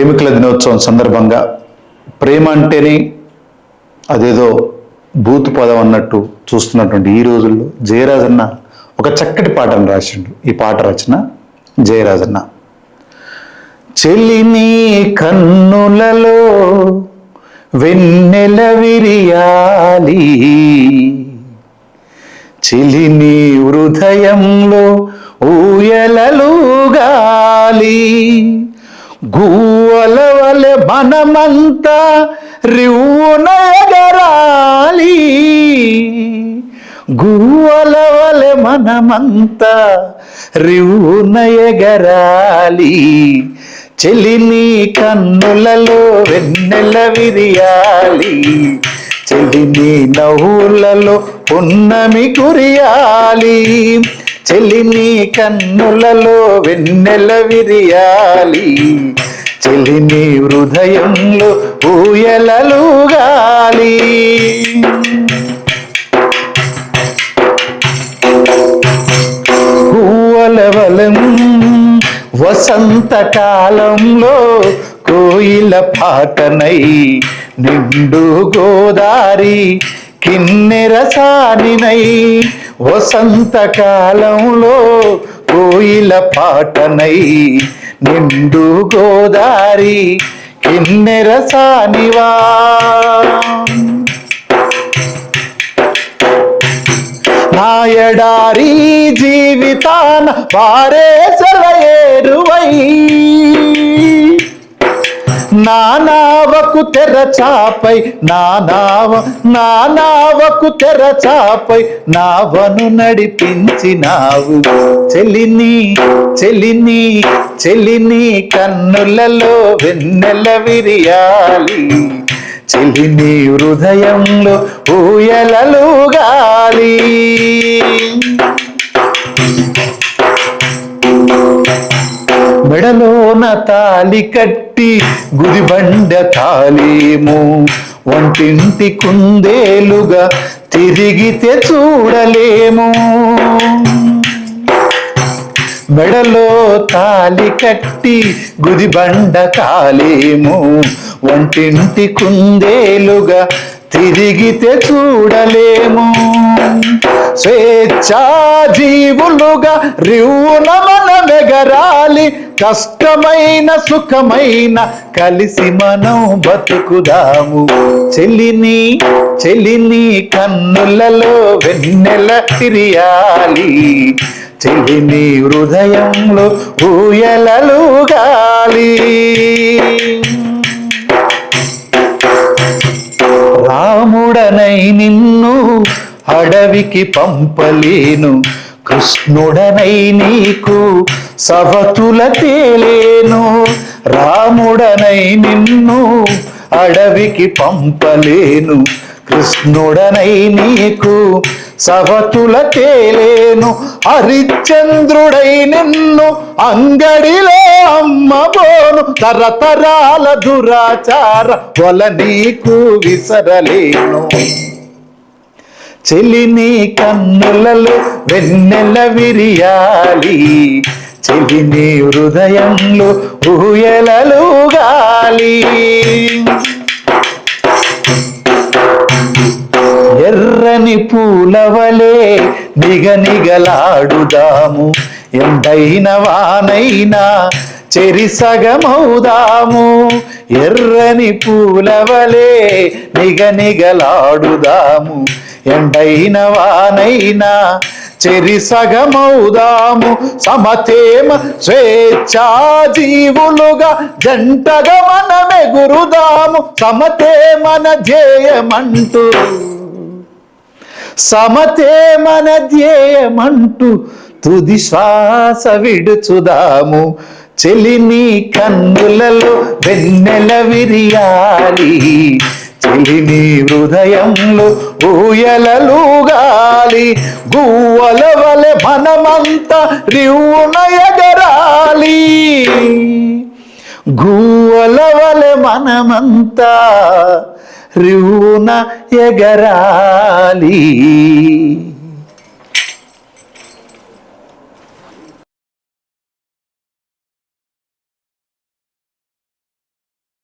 ప్రేమికుల దినోత్సవం సందర్భంగా ప్రేమ అంటేనే అదేదో బూతు పదం అన్నట్టు చూస్తున్నటువంటి ఈ రోజుల్లో జయరాజన్న ఒక చక్కటి పాటను రాసిండు. ఈ పాట రచన జయరాజన్న. చెలిని కన్నులలో వెన్నెల విరియాలి, చెలిని హృదయంలో ఊయలలుగాలి, గువ్వల వలె మనమంతా రివ్వున ఎగరాలి, గువ్వల వలె మనమంతా రివ్వున ఎగరాలి, చెలిని కన్నులలో వెన్నెల విరియాలి, చెలిని నవ్వులలో పున్నమి కురియాలి, చెలిని కన్నులలో వెన్నెల విరియాలి, చెలిని హృదయంలో ఊయలలుగాలి. కూవలవలం వసంతకాలంలో కోయిల పాటనై, నిండు గోదారి కిన్నెర సానినై, వసంతకాలంలో కోయిల పాటనై, నిండు గోదారి కిన్నెర సానివా, నాయడారి జీవితాన పారేసల ఏరువై, నానావకు తెరచాపై నానావకు తెరచాపై నావను నడిపించినావు, చెలిని చెలిని చెలిని కన్నులలో వెన్నెల విరియాలి, చెలిని హృదయంలో ఊయలలుగాలి. మెడలోన తాలి కట్టి గుదిబండ తాలేము, వంటింటి కుందేలుగా తిరిగితే చూడలేము, మెడలో తాలి కట్టి గుదిబండ కాలేము, వంటింటి కుందేలుగా తిరిగితే చూడలేము, స్వేచ్ఛా జీవులుగా రివ్వున మనమెగరాలి, కష్టమైన సుఖమైన కలిసి మనం బతుకుదాము, చెలిని చెలిని కన్నులలో వెన్నెల విరియాలి, చెలిని హృదయంలో ఊయలలుగాలి. రాముడనై నిన్ను అడవికి పంపలేను, కృష్ణుడనై నీకు సవతుల తేలేను, రాముడనై నిన్ను అడవికి పంపలేను, కృష్ణుడనై నీకు సవతుల తేలేను, హరిశ్చంద్రుడై నిన్ను అంగడిలో అమ్మబోను, తరతరాల దురాచార వల నీకు విసరలేను, చెలిని కన్నులలో వెన్నెల విరియాలి, చెలిని హృదయంలో ఊయలలుగాలి. ఎర్రని పూలవలే నిగనిగలాడుదాము, ఎండైన వానైనా చెరిసగమౌదాము, ఎర్రని పూలవలే నిగనిగలాడుదాము, ఎండైన వానైనా చెరిసగమౌదాము, సమతేమ స్వేచ్ఛా జీవులుగా జంటగా మనమెగురుదాము, సమతే మన ధ్యేయమంటూ, సమతే మన ధ్యేయమంటూ తుది శ్వాస విడుచుదాము, చెలిని కన్నులలో వెన్నెల విరియాలి, చెలిని హృదయంలో ఊయలలుగాలి, గువ్వల వలె మనమంతా రివ్వున ఎగరాలి, గువ్వల వలె మనమంతా రివ్వున ఎగరాలి.